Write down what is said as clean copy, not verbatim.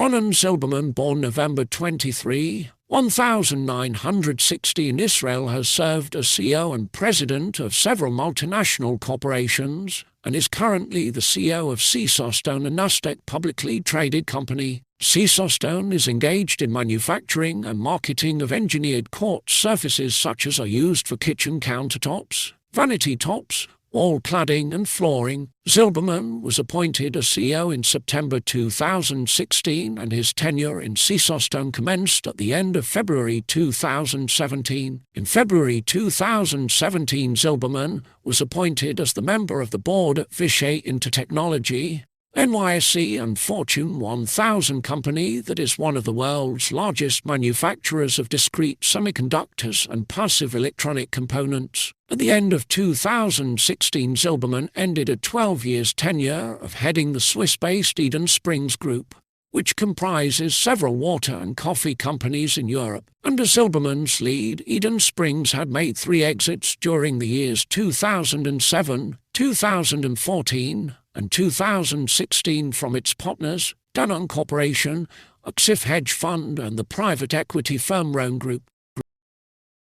Raanan Zilberman, born November 23, 1960 in Israel, has served as CEO and president of several multinational corporations and is currently the CEO of Caesarstone, a NASDAQ publicly traded company. Caesarstone is engaged in manufacturing and marketing of engineered quartz surfaces such as are used for kitchen countertops, vanity tops, wall cladding and flooring. Zilberman was appointed as CEO in September 2016 and his tenure in Caesarstone commenced at the end of February 2017. In February 2017, Zilberman was appointed as the member of the board at Vishay Intertechnology, NYSE and Fortune 1000 company that is one of the world's largest manufacturers of discrete semiconductors and passive electronic components. At the end of 2016, Zilberman ended a 12-year tenure of heading the Swiss-based Eden Springs Group, which comprises several water and coffee companies in Europe. Under Zilberman's lead, Eden Springs had made 3 exits during the years 2007, 2014, and 2016 from its partners, Danone Corporation, Och-ziff hedge fund and the private equity firm Rhône Group.